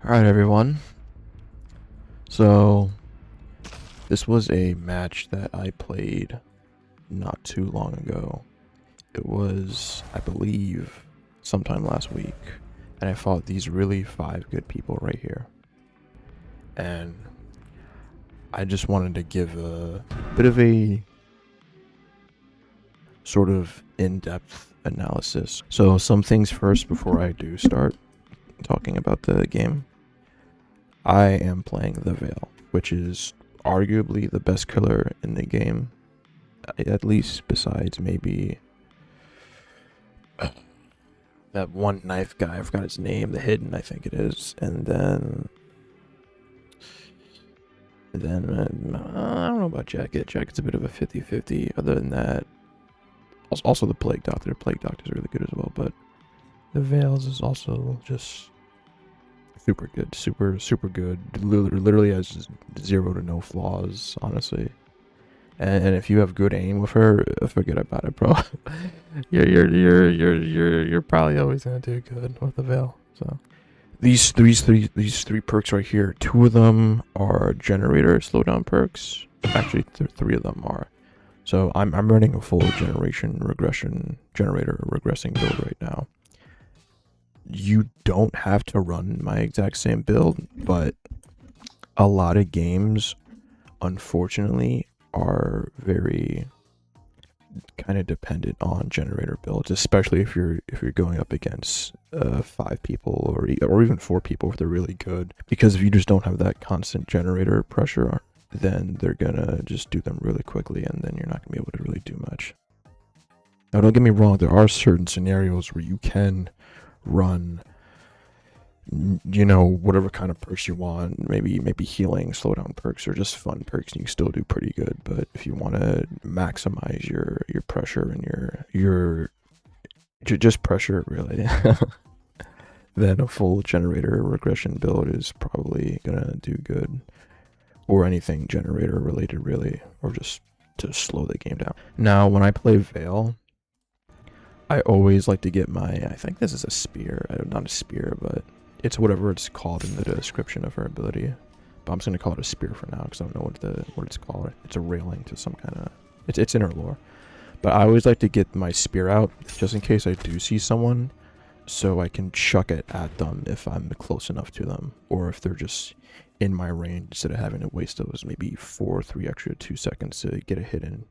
Alright, everyone. So, this was a match that I played not too long ago. It was, I believe, sometime last week. And I fought these really 5 good people right here. And I just wanted to give a bit of a sort of in-depth analysis. So, some things first before I do start talking about the game. I am playing the Veil, which is arguably the best killer in the game, at least besides maybe that one knife guy. I forgot his name, the Hidden, I think it is, and then I don't know about Jacket. Jacket's a bit of a 50-50. Other than that, also the Plague Doctor. The Plague Doctor is really good as well, but the Veils is also just super good, super good. Literally has 0 to no flaws, honestly. And if you have good aim with her, forget about it, bro. you're probably always gonna do good with the Veil. So these three perks right here, 2 of them are generator slowdown perks. Actually, 3 of them are. So I'm running a full generator regressing build right now. You don't have to run my exact same build, but a lot of games, unfortunately, are very kind of dependent on generator builds, especially if you're going up against 5 people or even 4 people if they're really good. Because if you just don't have that constant generator pressure, then they're gonna just do them really quickly, and then you're not gonna be able to really do much. Now, don't get me wrong, there are certain scenarios where you can run, you know, whatever kind of perks you want, maybe healing slowdown perks or just fun perks, and you still do pretty good. But if you want to maximize your pressure and your just pressure really, then a full generator regression build is probably gonna do good, or anything generator related really, or just to slow the game down. Now when I play Veil, I always like to get my, I think this is a spear, not a spear, but it's whatever it's called in the description of her ability. But I'm just going to call it a spear for now because I don't know what it's called. It's a railing to some kind of, it's in her lore. But I always like to get my spear out just in case I do see someone, so I can chuck it at them if I'm close enough to them, or if they're just in my range, instead of having to waste those maybe 3 extra 2 seconds to get a hit in.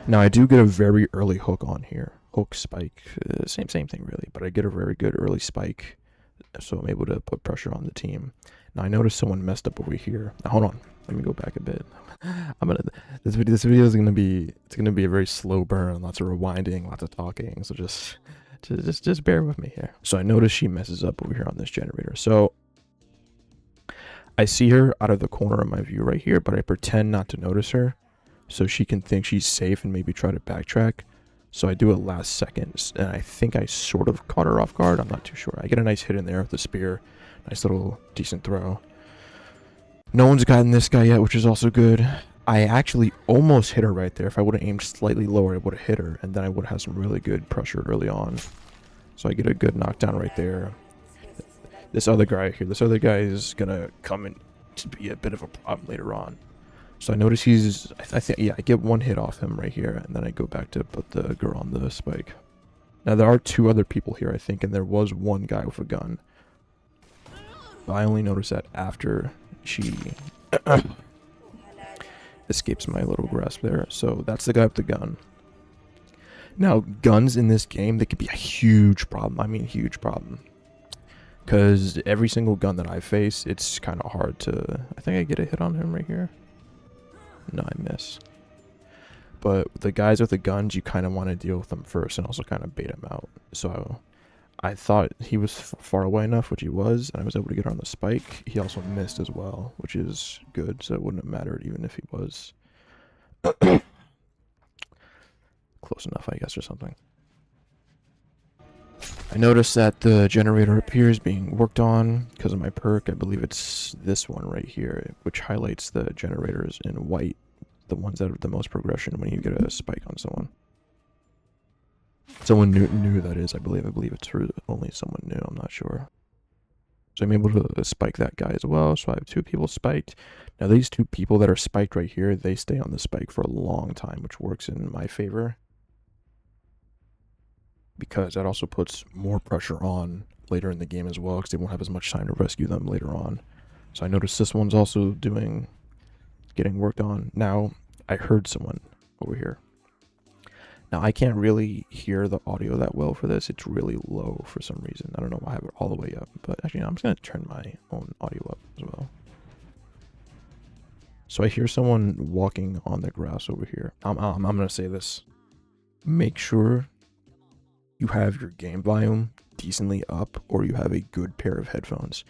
Now I do get a very early hook on here. Hook, spike, same thing really, but I get a very good early spike, so I'm able to put pressure on the team. Now I noticed someone messed up over here. Now hold on, let me go back a bit. This video is gonna be, it's gonna be a very slow burn, lots of rewinding, lots of talking, so just bear with me here. So I noticed she messes up over here on this generator. So I see her out of the corner of my view right here, but I pretend not to notice her, so she can think she's safe and maybe try to backtrack. So I do it last second, and I think I sort of caught her off guard. I'm not too sure. I get a nice hit in there with the spear. Nice little decent throw. No one's gotten this guy yet, which is also good. I actually almost hit her right there. If I would have aimed slightly lower, I would have hit her, and then I would have had some really good pressure early on. So I get a good knockdown right there. This other guy here, this other guy is going to come in to be a bit of a problem later on. So I notice he's, I think, yeah, I get 1 hit off him right here, and then I go back to put the girl on the spike. Now there are 2 other people here, I think, and there was 1 guy with a gun. But I only noticed that after she escapes my little grasp there. So that's the guy with the gun. Now, guns in this game, they could be a huge problem. I mean, huge problem. Because every single gun that I face, it's kind of hard to, I think I get a hit on him right here. No, I miss. But the guys with the guns, you kind of want to deal with them first and also kind of bait them out. So I thought he was far away enough, which he was, and I was able to get on the spike. He also missed as well, which is good, so it wouldn't have mattered even if he was close enough, I guess, or something. I noticed that the generator appears being worked on because of my perk. I believe it's this one right here, which highlights the generators in white, the ones that have the most progression when you get a spike on someone. Someone new that is, I believe it's for only someone new, I'm not sure. So I'm able to spike that guy as well. So I have 2 people spiked. Now these 2 people that are spiked right here, they stay on the spike for a long time, which works in my favor, because that also puts more pressure on later in the game as well, because they won't have as much time to rescue them later on. So I noticed this one's also getting worked on. Now I heard someone over here. Now I can't really hear the audio that well for this. It's really low for some reason. I don't know why I have it all the way up, but actually I'm just gonna turn my own audio up as well. So I hear someone walking on the grass over here. I'm gonna say this. Make sure you have your game volume decently up, or you have a good pair of headphones,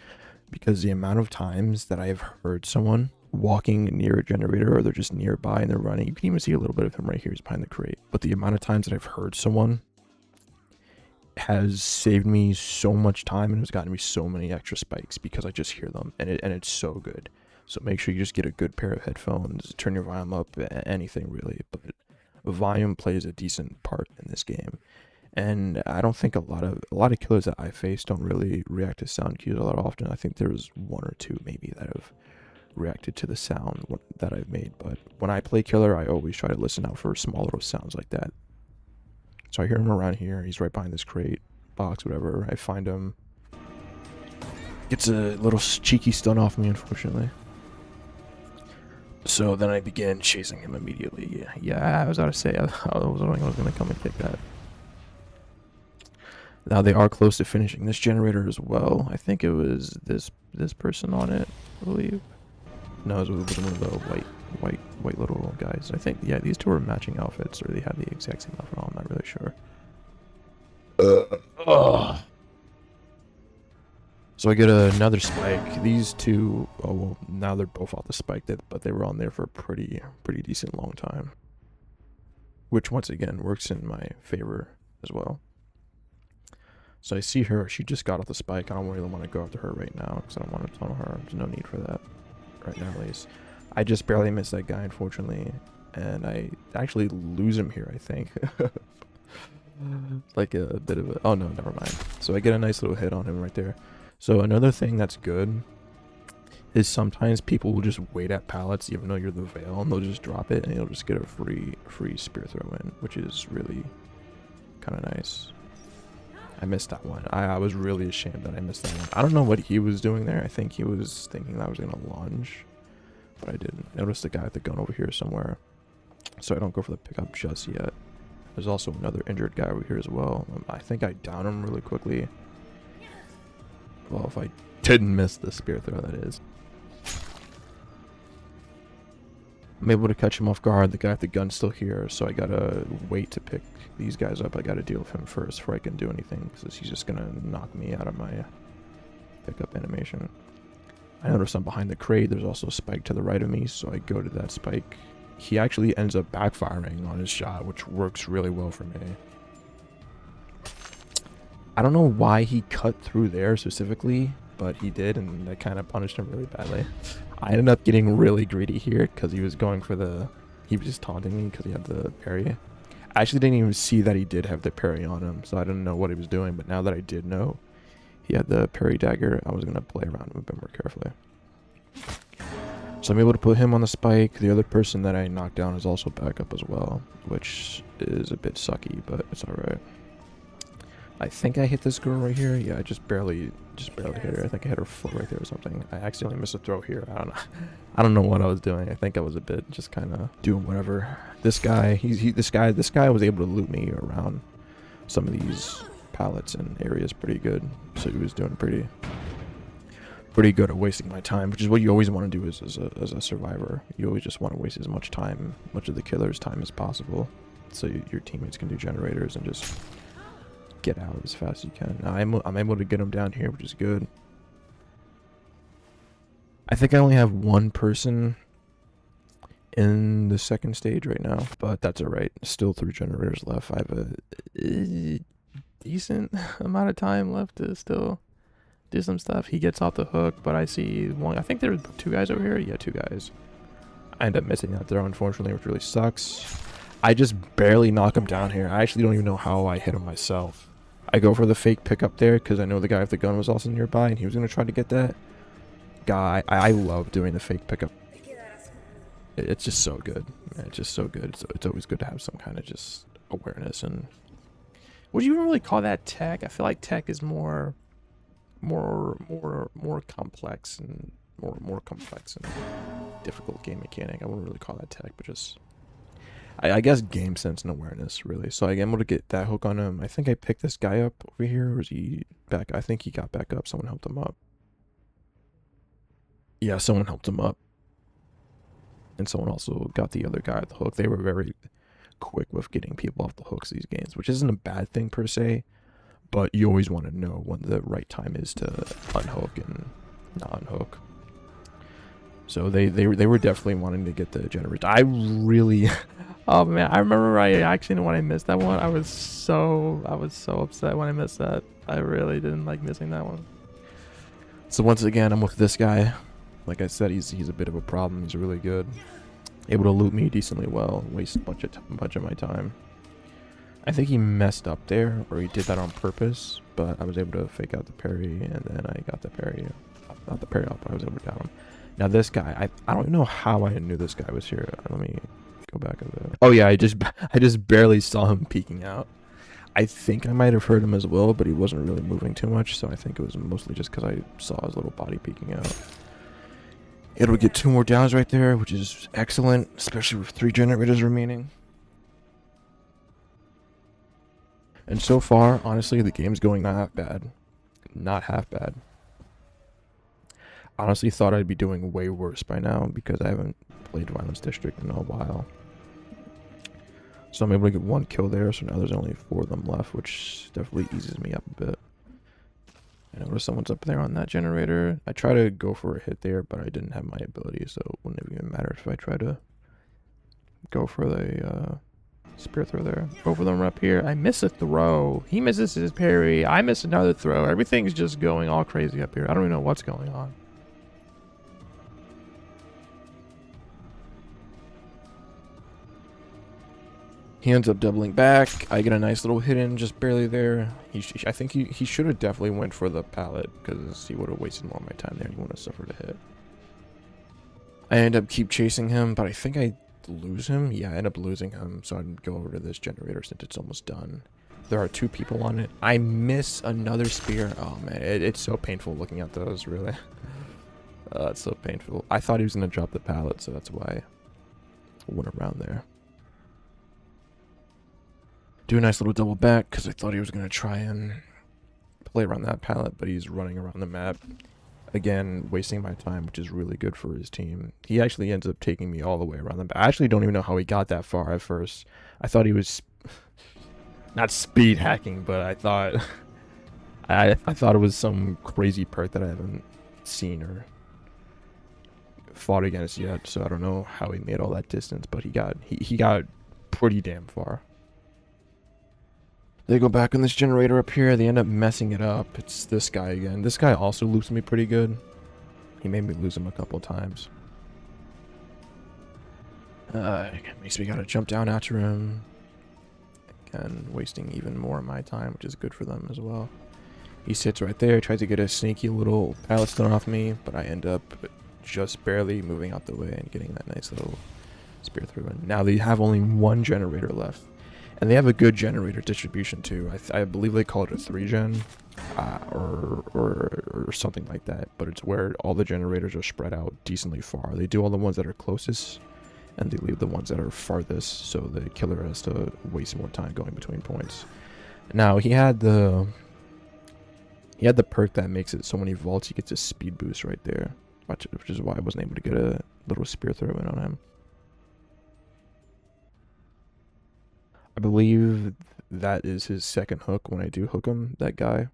because the amount of times that I have heard someone walking near a generator, or they're just nearby and they're running, you can even see a little bit of him right here, he's behind the crate, but the amount of times that I've heard someone has saved me so much time and has gotten me so many extra spikes, because I just hear them, and it's so good. So make sure you just get a good pair of headphones, turn your volume up, anything really, but volume plays a decent part in this game. And I don't think a lot of killers that I face don't really react to sound cues all that often. I think there was 1 or 2 maybe that have reacted to the sound that I've made. But when I play killer, I always try to listen out for small little sounds like that. So I hear him around here. He's right behind this crate, box, whatever. I find him. Gets a little cheeky stun off me, unfortunately. So then I begin chasing him immediately. Yeah, I was about to say, I was going to come and kick that. Now they are close to finishing this generator as well. I think it was this person on it, I believe. No, it was one of the white little guys. I think, yeah, these 2 are matching outfits, or they have the exact same outfit on. I'm not really sure. So I get another spike. These 2, oh well, now they're both off the spike, but they were on there for a pretty decent long time, which once again works in my favor as well. So I see her. She just got off the spike. I don't really want to go after her right now, because I don't want to tunnel her. There's no need for that right now, at least. I just barely missed that guy, unfortunately, and I actually lose him here, I think. Like a bit of a... Oh, no, never mind. So I get a nice little hit on him right there. So another thing that's good is sometimes people will just wait at pallets, even though you're the Veil, and they'll just drop it, and you'll just get a free spear throw in, which is really kind of nice. I missed that one. I was really ashamed that I missed that one. I don't know what he was doing there. I think he was thinking that I was going to lunge, but I didn't. Notice the guy with the gun over here somewhere, so I don't go for the pickup just yet. There's also another injured guy over here as well. I think I down him really quickly. Well, if I didn't miss the spear throw, that is. I'm able to catch him off guard. The guy with the gun's still here, so I gotta wait to pick these guys up. I gotta deal with him first before I can do anything, because he's just gonna knock me out of my pickup animation. I notice I'm behind the crate. There's also a spike to the right of me, so I go to that spike. He actually ends up backfiring on his shot, which works really well for me. I don't know why he cut through there specifically, but he did, and that kind of punished him really badly. I ended up getting really greedy here, because he was going for the... He was just taunting me because he had the parry. I actually didn't even see that he did have the parry on him, so I didn't know what he was doing, but now that I did know he had the parry dagger, I was going to play around with him more carefully. So I'm able to put him on the spike. The other person that I knocked down is also back up as well, which is a bit sucky, but it's alright. I think I hit this girl right here. Yeah, I just barely hit her. I think I hit her foot right there or something. I accidentally missed a throw here. I don't know what I was doing. I think I was a bit just kind of doing whatever. This guy, this guy was able to loot me around some of these pallets and areas pretty good. So he was doing pretty good at wasting my time, which is what you always want to do as a survivor. You always just want to waste as much of the killer's time as possible, so your teammates can do generators and just get out as fast as you can. Now, I'm able to get him down here, which is good. I think I only have 1 person in the second stage right now, but that's alright. Still 3 generators left. I have a decent amount of time left to still do some stuff. He gets off the hook, but I see one. I think there were 2 guys over here. Yeah, 2 guys. I end up missing that throw, unfortunately, which really sucks. I just barely knock him down here. I actually don't even know how I hit him myself. I go for the fake pick up there because I know the guy with the gun was also nearby and he was going to try to get that guy. I love doing the fake pickup. It's just so good. Man, it's just so good. It's always good to have some kind of just awareness. And would you even really call that tech? I feel like tech is more complex and more complex and difficult game mechanic. I wouldn't really call that tech, but just I guess game sense and awareness, really. So I'm able to get that hook on him. I think I picked this guy up over here, or is he back? I think he got back up. Someone helped him up. Yeah, someone helped him up. And someone also got the other guy at the hook. They were very quick with getting people off the hooks these games, which isn't a bad thing per se, but you always want to know when the right time is to unhook and not unhook. So they were definitely wanting to get the generator. I really, oh man, I remember when I missed that one, I was so upset when I missed that. I really didn't like missing that one. So once again, I'm with this guy. Like I said, he's a bit of a problem. He's really good, able to loot me decently well, waste a bunch of my time. I think he messed up there, or he did that on purpose, but I was able to fake out the parry, and then I got the parry, not the parry up, but I was able to down him. Now this guy, I don't know how I knew this guy was here. Let me go back a bit. Oh yeah, I just barely saw him peeking out. I think I might have heard him as well, but he wasn't really moving too much, so I think it was mostly just because I saw his little body peeking out. It'll get 2 more downs right there, which is excellent, especially with 3 generators remaining. And so far, honestly, the game's going not half bad. Not half bad. Honestly thought I'd be doing way worse by now because I haven't played Violence District in a while. So I'm able to get 1 kill there, so now there's only 4 of them left, which definitely eases me up a bit. I noticed someone's up there on that generator. I try to go for a hit there, but I didn't have my ability, so it wouldn't even matter if I try to go for the spear throw there. Both of them are up here. I miss a throw. He misses his parry. I miss another throw. Everything's just going all crazy up here. I don't even know what's going on. He ends up doubling back. I get a nice little hit in, just barely there. I think he should have definitely went for the pallet because he would have wasted more of my time there and he wouldn't have suffered a hit. I end up keep chasing him, but I think I lose him. Yeah, I end up losing him, so I'd go over to this generator since it's almost done. There are 2 people on it. I miss another spear. Oh man, it's so painful looking at those, really. It's so painful. I thought he was going to drop the pallet, so that's why I went around there. Do a nice little double back because I thought he was going to try and play around that pallet, but he's running around the map. Again, wasting my time, which is really good for his team. He actually ends up taking me all the way around the map. I actually don't even know how he got that far at first. I thought he was not speed hacking, but I thought I thought it was some crazy perk that I haven't seen or fought against yet. So I don't know how he made all that distance, but he got pretty damn far. They go back on this generator up here. They end up messing it up. It's this guy again. This guy also loops me pretty good. He made me lose him a couple times. Makes me gotta jump down after him. Again, wasting even more of my time, which is good for them as well. He sits right there, tries to get a sneaky little pallet stun off me, but I end up just barely moving out the way and getting that nice little spear through. And now they have only 1 generator left. And they have a good generator distribution too. I believe they call it a 3-gen, or something like that. But it's where all the generators are spread out decently far. They do all the ones that are closest, and they leave the ones that are farthest, so the killer has to waste more time going between points. Now he had the perk that makes it so when he vaults, he gets a speed boost right there, which is why I wasn't able to get a little spear throw in on him. I believe that is his second hook when I do hook him, that guy.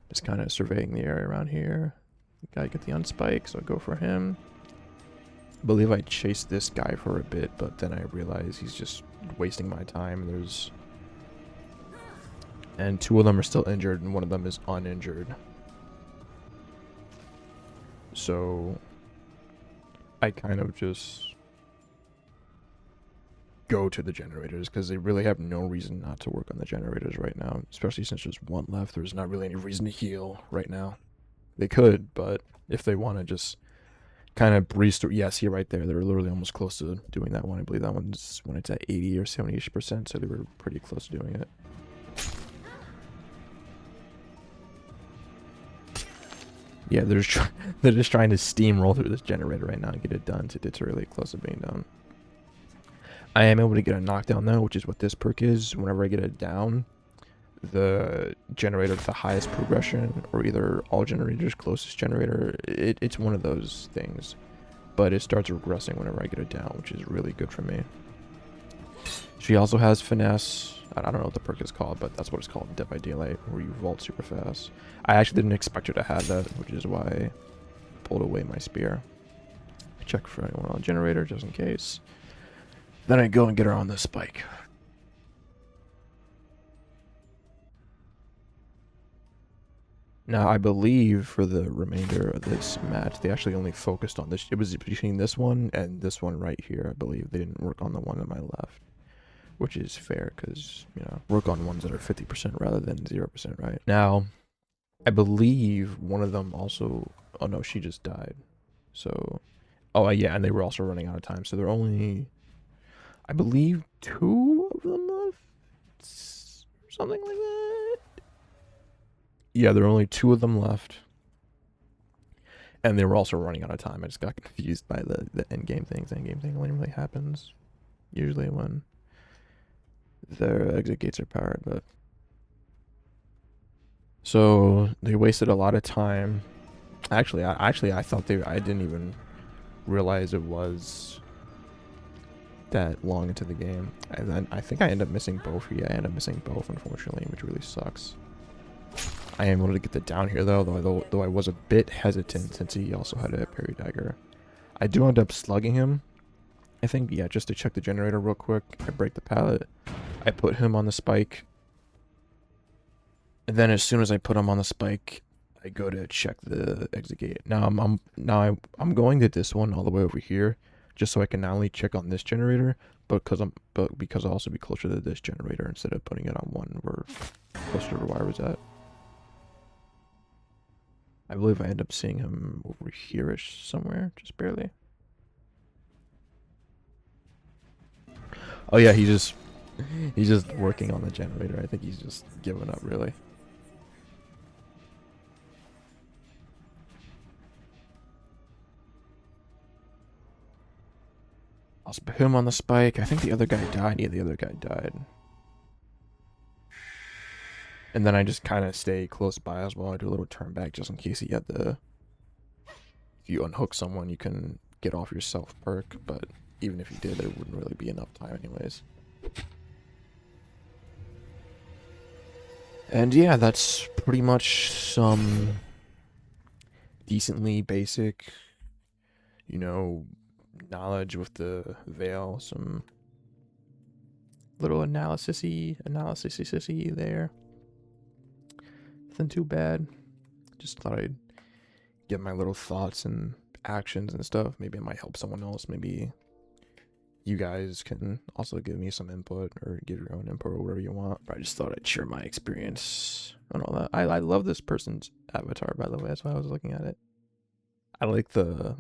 Just kind of surveying the area around here. Gotta get the unspike, so I go for him. I believe I chased this guy for a bit, but then I realized he's just wasting my time. And 2 of them are still injured, and 1 of them is uninjured. So I kind of just go to the generators, because they really have no reason not to work on the generators right now, especially since there's one left. There's not really any reason to heal right now. They could, but if they want to just kind of breeze through. Yeah, see right there. They're literally almost close to doing that one. I believe that one's when it's at 80 or 70%, so they were pretty close to doing it. Yeah, they're just trying to steamroll through this generator right now and get it done. It's really close to being done. I am able to get a knockdown though, which is what this perk is. Whenever I get it down, the generator with the highest progression, or either all generators closest generator, it's one of those things. But it starts regressing whenever I get it down, which is really good for me. She also has finesse. I don't know what the perk is called, but that's what it's called, Dead by Daylight, where you vault super fast. I actually didn't expect her to have that, which is why I pulled away my spear. Check for anyone on generator, just in case. Then I go and get her on the spike. Now, I believe for the remainder of this match, they actually only focused on this. It was between this one and this one right here, I believe. They didn't work on the one on my left, which is fair because, you know, work on ones that are 50% rather than 0%, right? Now, I believe one of them also... Oh, no, she just died. So... Oh, yeah, and they were also running out of time. So they're only... I believe 2 of them left? Something like that. Yeah, there are only 2 of them left. And they were also running out of time. I just got confused by the end game things. The end game thing only really happens usually when their exit gates are powered, but... So they wasted a lot of time. Actually, I thought I didn't even realize it was that long into the game. And then I think I ended up missing both. Yeah, I ended up missing both, unfortunately, which really sucks. I am able to get the down here though I was a bit hesitant since he also had a parry dagger. I do end up slugging him. I think, yeah, just to check the generator real quick. I break the pallet. I put him on the spike. And then as soon as I put him on the spike, I go to check the exit gate. Now I'm going to this one all the way over here, just so I can not only check on this generator, but because I'll also be closer to this generator instead of putting it on one where closer to where I was at. I believe I end up seeing him over here-ish somewhere, just barely. Oh yeah, he's just working on the generator. I think he's just giving up, really. I'll put him on the spike. I think the other guy died. Yeah, the other guy died. And then I just kind of stay close by as well. I do a little turn back just in case he had the... If you unhook someone, you can get off your self perk, but even if you did, there wouldn't really be enough time anyways. And yeah, that's pretty much some decently basic, you know, knowledge with the veil. Some little analysis-y there. Nothing too bad. Just thought I'd get my little thoughts and actions and stuff. Maybe it might help someone else. Maybe you guys can also give me some input or give your own input or whatever you want. But I just thought I'd share my experience and all that. I love this person's avatar, by the way. That's why I was looking at it. I like the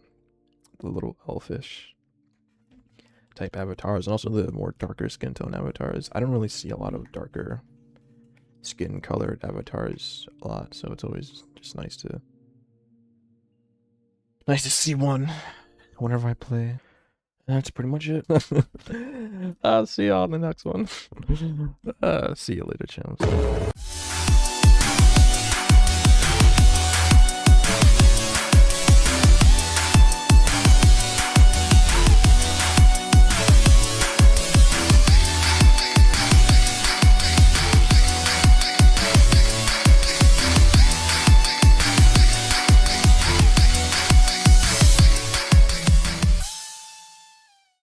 little elfish type avatars and also the more darker skin tone avatars. I don't really see a lot of darker skin colored avatars a lot, so it's always just nice to see one whenever I play. And that's pretty much it. I'll see y'all in the next one. See you later, chums.